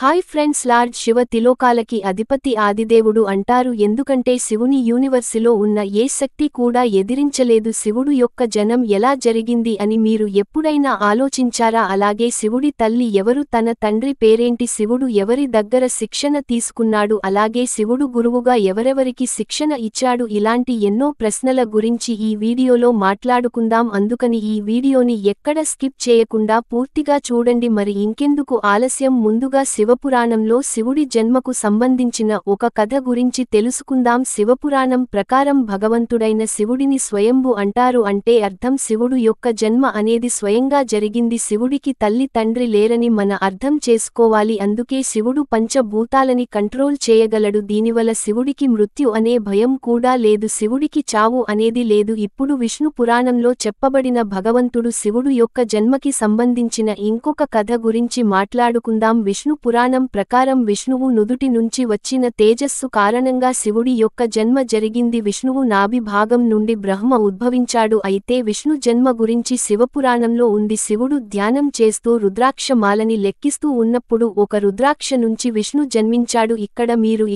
Hi friends, lord Shiva తిలోకాలకి అధిపతి ఆదిదేవుడు అంటారు. ఎందుకంటే శివుని యూనివర్సులో ఉన్న ఏ శక్తి కూడా ఎదిరించలేదు. శివుడు యొక్క జనం ఎలా జరిగింది అని మీరు ఎప్పుడైనా ఆలోచించారా? అలాగే శివుడి తల్లి ఎవరు? తన తండ్రి పేరేంటి? శివుడు ఎవరి దగ్గర శిక్షణ తీసుకున్నాడు? అలాగే శివుడు గురువుగా ఎవరెవరికి శిక్షణ ఇచ్చాడు? ఇలాంటి ఎన్నో ప్రశ్నల గురించి ఈ వీడియోలో మాట్లాడుకుందాం. అందుకని ఈ వీడియోని ఎక్కడ స్కిప్ చేయకుండా పూర్తిగా చూడండి. మరి ఇంకెందుకు ఆలస్యం, ముందుగా శివపురాణంలో శివుడి జన్మకు సంబంధించిన ఒక కథ గురించి తెలుసుకుందాం. శివపురాణం ప్రకారం భగవంతుడైన శివుడిని స్వయంభు అంటారు. అంటే అర్థం శివుడు యొక్క జన్మ అనేది స్వయంగా జరిగింది. శివుడికి తల్లి తండ్రి లేరని మన అర్థం చేసుకోవాలి. అందుకే శివుడు పంచభూతాలని కంట్రోల్ చేయగలడు. దీనివల్ల శివుడికి మృత్యు అనే భయం కూడా లేదు. శివుడికి చావు అనేది లేదు. ఇప్పుడు విష్ణు పురాణంలో చెప్పబడిన భగవంతుడు శివుడు యొక్క జన్మకి సంబంధించిన ఇంకొక కథ గురించి మాట్లాడుకుందాం. విష్ణు పురాణం ప్రకారం విష్ణువు నుదుటి నుంచి వచ్చిన తేజస్సు కారణంగా శివుడి యొక్క జన్మ జరిగింది. విష్ణువు నాభి భాగం నుండి బ్రహ్మ ఉద్భవించాడు. అయితే విష్ణు జన్మ గురించి శివపురాణంలో ఉంది. శివుడు ధ్యానం చేస్తూ రుద్రాక్ష మాలని లెక్కిస్తూ ఉన్నప్పుడు ఒక రుద్రాక్ష నుంచి విష్ణు జన్మించాడు.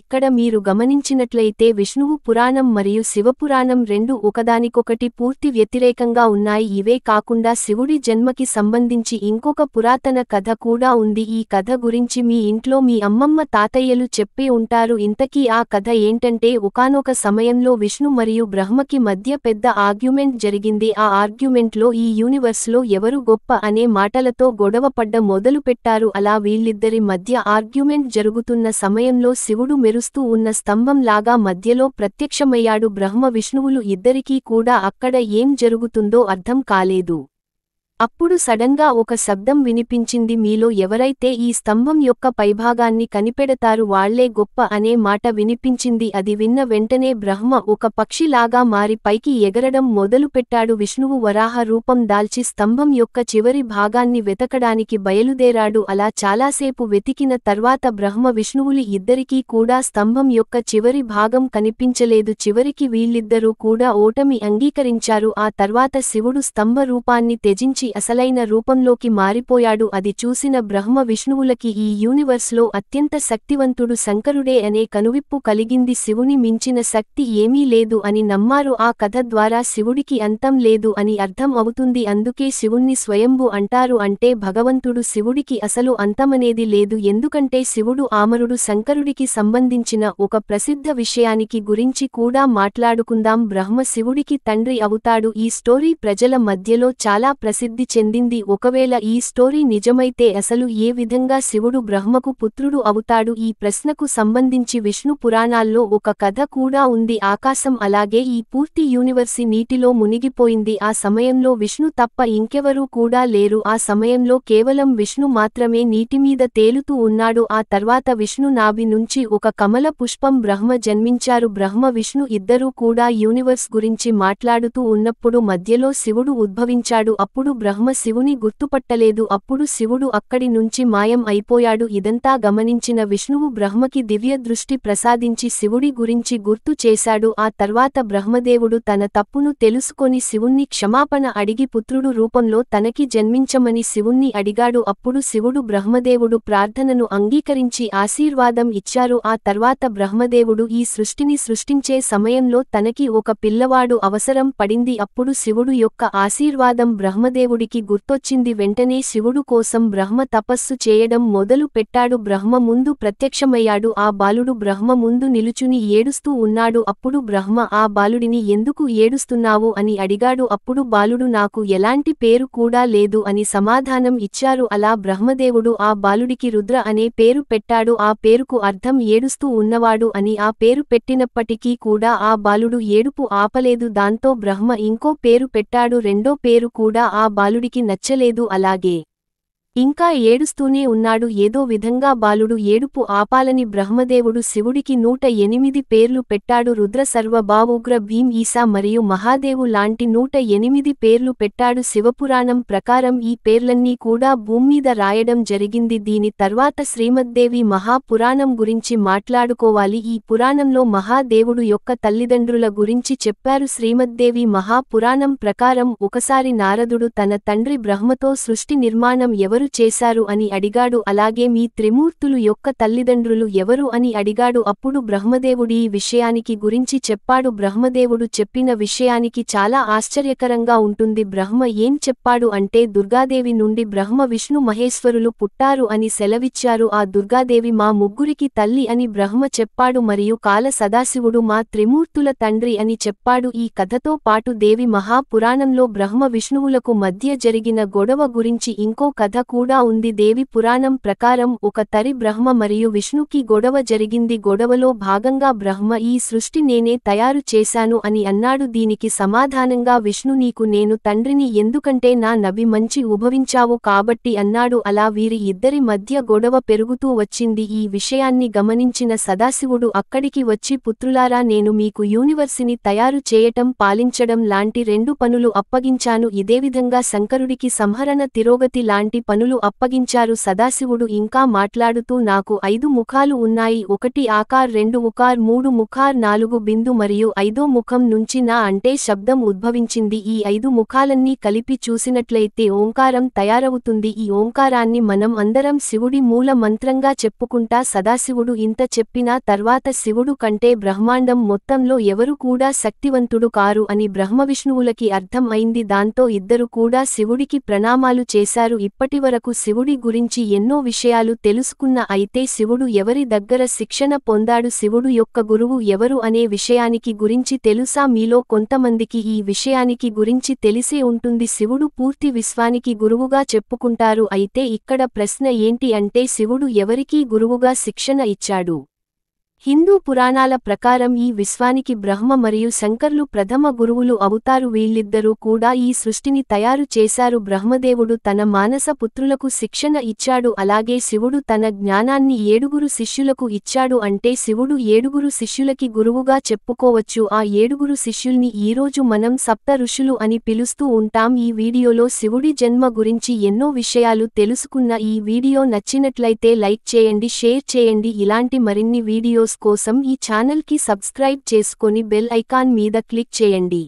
ఇక్కడ మీరు గమనించినట్లయితే విష్ణువు పురాణం మరియు శివపురాణం రెండు ఒకదానికొకటి పూర్తి వ్యతిరేకంగా ఉన్నాయి. ఇవే కాకుండా శివుడి జన్మకి సంబంధించి ఇంకొక పురాతన కథ కూడా ఉంది. ఈ కథ గురించి మీ ఇంట్లో మీ అమ్మమ్మ తాతయ్యలు చెప్పే ఉంటారు. ఇంతకీ ఆ కథ ఏంటంటే, ఒకానొక సమయంలో విష్ణు మరియు బ్రహ్మకి మధ్య పెద్ద ఆర్గ్యుమెంట్ జరిగింది. ఆ ఆర్గ్యుమెంట్లో ఈ యూనివర్స్లో ఎవరు గొప్ప అనే మాటలతో గొడవపడ్డ మొదలుపెట్టారు. అలా వీళ్ళిద్దరి మధ్య ఆర్గ్యుమెంట్ జరుగుతున్న సమయంలో శివుడు మెరుస్తూ ఉన్న స్తంభం లాగా మధ్యలో ప్రత్యక్షమయ్యాడు. బ్రహ్మ విష్ణువులు ఇద్దరికీ కూడా అక్కడ ఏం జరుగుతుందో అర్థం కాలేదు. అప్పుడు సడన్గా ఒక శబ్దం వినిపించింది. మీలో ఎవరైతే ఈ స్తంభం యొక్క పైభాగాన్ని కనిపెడతారు వాళ్లే గొప్ప అనే మాట వినిపించింది. అది విన్న వెంటనే బ్రహ్మ ఒక పక్షిలాగా మారి పైకి ఎగరడం మొదలుపెట్టాడు. విష్ణువు వరాహ రూపం దాల్చి స్తంభం యొక్క చివరి భాగాన్ని వెతకడానికి బయలుదేరాడు. అలా చాలాసేపు వెతికిన తర్వాత బ్రహ్మ విష్ణువులు ఇద్దరికీ కూడా స్తంభం యొక్క చివరి భాగం కనిపించలేదు. చివరికి వీళ్ళిద్దరూ కూడా ఓటమి అంగీకరించారు. ఆ తర్వాత శివుడు స్తంభ రూపాన్ని త్యజించి అసలైన రూపంలోకి మారిపోయాడు. అది చూసిన బ్రహ్మ విష్ణువులకి ఈ యూనివర్స్లో అత్యంత శక్తివంతుడు శంకరుడే అనే కనువిప్పు కలిగింది. శివుని మించిన శక్తి ఏమీ లేదు అని నమ్మారు. ఆ కథ ద్వారా శివుడికి అంతం లేదు అని అర్థం అవుతుంది. అందుకే శివుణ్ణి స్వయంభు అంటారు. అంటే భగవంతుడు శివుడికి అసలు అంతమనేది లేదు. ఎందుకంటే శివుడు ఆమరుడు. శంకరుడికి సంబంధించిన ఒక ప్రసిద్ధ విషయానికి గురించి కూడా మాట్లాడుకుందాం. బ్రహ్మ శివుడికి తండ్రి అవుతాడు. ఈ స్టోరీ ప్రజల మధ్యలో చాలా ప్రసిద్ధి చెందింది. ఒకవేళ ఈ స్టోరీ నిజమైతే అసలు ఏ విధంగా శివుడు బ్రహ్మకు పుత్రుడు అవుతాడు? ఈ ప్రశ్నకు సంబంధించి విష్ణు పురాణాల్లో ఒక కథ కూడా ఉంది. ఆకాశం అలాగే ఈ పూర్తి యూనివర్సి నీటిలో మునిగిపోయింది. ఆ సమయంలో విష్ణు తప్ప ఇంకెవరూ కూడా లేరు. ఆ సమయంలో కేవలం విష్ణు మాత్రమే నీటిమీద తేలుతూ ఉన్నాడు. ఆ తర్వాత విష్ణు నాభి నుంచి ఒక కమల పుష్పం బ్రహ్మ జన్మించారు. బ్రహ్మ విష్ణు ఇద్దరూ కూడా యూనివర్స్ గురించి మాట్లాడుతూ ఉన్నప్పుడు మధ్యలో శివుడు ఉద్భవించాడు. అప్పుడు బ్రహ్మ శివుని గుర్తుపట్టలేదు. అప్పుడు శివుడు అక్కడి నుంచి మాయం అయిపోయాడు. ఇదంతా గమనించిన విష్ణువు బ్రహ్మకి దివ్య దృష్టి ప్రసాదించి శివుడి గురించి గుర్తు చేశాడు. ఆ తర్వాత బ్రహ్మదేవుడు తన తప్పును తెలుసుకొని శివుణ్ణి క్షమాపణ అడిగి పుత్రుడు రూపంలో తనకి జన్మించమని శివుణ్ణి అడిగాడు. అప్పుడు శివుడు బ్రహ్మదేవుడు ప్రార్థనను అంగీకరించి ఆశీర్వాదం ఇచ్చారు. ఆ తర్వాత బ్రహ్మదేవుడు ఈ సృష్టిని సృష్టించే సమయంలో తనకి ఒక పిల్లవాడు అవసరం పడింది. అప్పుడు శివుడు యొక్క ఆశీర్వాదం బ్రహ్మదేవుడికి గుర్తొచ్చింది. వెంటనే శివుడు కోసం బ్రహ్మ తపస్సు చేయడం మొదలు పెట్టాడు. బ్రహ్మ ముందు ప్రత్యక్షమయ్యాడు. ఆ బాలుడు బ్రహ్మ ముందు నిలుచుని ఏడుస్తూ ఉన్నాడు. అప్పుడు బ్రహ్మ ఆ బాలుడిని ఎందుకు ఏడుస్తున్నావు అని అడిగాడు. అప్పుడు బాలుడు నాకు ఎలాంటి పేరు కూడా లేదు అని సమాధానం ఇచ్చారు. అలా బ్రహ్మదేవుడు ఆ బాలుడికి రుద్ర అనే పేరు పెట్టాడు. ఆ పేరుకు అర్థం ఏడుస్తూ ఉన్నవాడు అని. ఆ పేరు పెట్టినప్పటికీ కూడా ఆ బాలుడు ఏడుపు ఆపలేదు. దాంతో బ్రహ్మ ఇంకో పేరు పెట్టాడు. రెండో పేరు కూడా ఆ బాలుడికి నచ్చలేదు. అలాగే ఇంకా ఏడుస్తూనే ఉన్నాడు. ఏదో విధంగా బాలుడు ఏడుపు ఆపాలని బ్రహ్మదేవుడు శివుడికి 108 పేర్లు పెట్టాడు. రుద్ర, సర్వ, బావుగ్ర, భీం, ఈశా మరియు మహాదేవు లాంటి 108 పేర్లు పెట్టాడు. శివపురాణం ప్రకారం ఈ పేర్లన్నీ కూడా భూమ్మీద రాయడం జరిగింది. దీని తర్వాత శ్రీమద్దేవి మహాపురాణం గురించి మాట్లాడుకోవాలి. ఈ పురాణంలో మహాదేవుడు యొక్క తల్లిదండ్రుల గురించి చెప్పారు. శ్రీమద్దేవి మహాపురాణం ప్రకారం ఒకసారి నారదుడు తన తండ్రి బ్రహ్మతో సృష్టి నిర్మాణం ఎవరు తయారు చేశారు అని అడిగాడు. అలాగే మీ త్రిమూర్తులు యొక్క తల్లిదండ్రులు ఎవరు అని అడిగాడు. అప్పుడు బ్రహ్మదేవుడి ఈ విషయానికి గురించి చెప్పాడు. బ్రహ్మదేవుడు చెప్పిన విషయానికి చాలా ఆశ్చర్యకరంగా ఉంటుంది. బ్రహ్మ ఏం చెప్పాడు అంటే దుర్గాదేవి నుండి బ్రహ్మ విష్ణు మహేశ్వరులు పుట్టారు అని సెలవిచ్చారు. ఆ దుర్గాదేవి మా ముగ్గురికి తల్లి అని బ్రహ్మ చెప్పాడు మరియు కాల సదాశివుడు మా త్రిమూర్తుల తండ్రి అని చెప్పాడు. ఈ కథతో పాటు దేవి మహాపురాణంలో బ్రహ్మ విష్ణువులకు మధ్య జరిగిన గొడవ గురించి ఇంకో కథ కూడా ఉంది. దేవి పురాణం ప్రకారం ఒక తరి బ్రహ్మ మరియు విష్ణుకి గొడవ జరిగింది. గొడవలో భాగంగా బ్రహ్మ ఈ సృష్టి నేనే తయారు చేశాను అని అన్నాడు. దీనికి సమాధానంగా విష్ణు నీకు నేను తండ్రిని ఎందుకంటే నా నబి మంచి ఉభవించావు కాబట్టి అన్నాడు. అలా వీరి ఇద్దరి మధ్య గొడవ పెరుగుతూ వచ్చింది. ఈ విషయాన్ని గమనించిన సదాశివుడు అక్కడికి వచ్చి పుత్రులారా నేను మీకు యూనివర్సిని తయారు చేయటం పాలించడం లాంటి 2 పనులు అప్పగించాను. ఇదేవిధంగా శంకరుడికి సంహరణ తిరోగతి లాంటి పనులు అప్పగించారు. సదాశివుడు ఇంకా మాట్లాడుతూ నాకు 5 ముఖాలు ఉన్నాయి. 1 ఆకార్ 2 ఉకార్ 3 ముఖార్ 4 బిందు మరియు 5వ ముఖం నుంచి నా అంటే శబ్దం ఉద్భవించింది. ఈ 5 ముఖాలన్నీ కలిపి చూసినట్లయితే ఓంకారం తయారవుతుంది. ఈ ఓంకారాన్ని మనం అందరం శివుడి మూల మంత్రంగా చెప్పుకుంటా. సదాశివుడు ఇంత చెప్పినా తర్వాత శివుడు కంటే బ్రహ్మాండం మొత్తంలో ఎవరు కూడా శక్తివంతుడు కారు అని బ్రహ్మవిష్ణువులకి అర్థం అయింది. దాంతో ఇద్దరు కూడా శివుడికి ప్రణామాలు చేశారు. ఇప్పటివరకు శివుడి గురించి ఎన్నో విషయాలు తెలుసుకున్న అయితే శివుడు ఎవరి దగ్గర శిక్షణ పొందాడు, శివుడు యొక్క గురువు ఎవరు అనే విషయానికి గురించి తెలుసా? మీలో కొంతమందికి ఈ విషయానికి గురించి తెలిసే ఉంటుంది. శివుడు పూర్తి విశ్వానికి గురువుగా చెప్పుకుంటారు. అయితే ఇక్కడ ప్రశ్న ఏంటి అంటే శివుడు ఎవరికీ గురువుగా శిక్షణ ఇచ్చాడు? హిందూ పురాణాల ప్రకారం ఈ విశ్వానికి బ్రహ్మ మరియు శంకర్లు ప్రథమ గురువులు అవుతారు. వీళ్ళిద్దరూ కూడా ఈ సృష్టిని తయారు చేశారు. బ్రహ్మదేవుడు తన మానస పుత్రులకు శిక్షణ ఇచ్చాడు. అలాగే శివుడు తన జ్ఞానాన్ని 7 శిష్యులకు ఇచ్చాడు. అంటే శివుడు 7 శిష్యులకి గురువుగా చెప్పుకోవచ్చు. ఆ 7 శిష్యుల్ని ఈరోజు మనం సప్త ఋషులు అని పిలుస్తూ ఉంటాం. ఈ వీడియోలో శివుడి జన్మ గురించి ఎన్నో విషయాలు తెలుసుకున్న ఈ వీడియో నచ్చినట్లయితే లైక్ చేయండి, షేర్ చేయండి. ఇలాంటి మరిన్ని వీడియోస్ కోసం ఈ ఛానల్ కి సబ్స్క్రైబ్ చేసుకొని బెల్ ఐకాన్ మీద క్లిక్ చేయండి.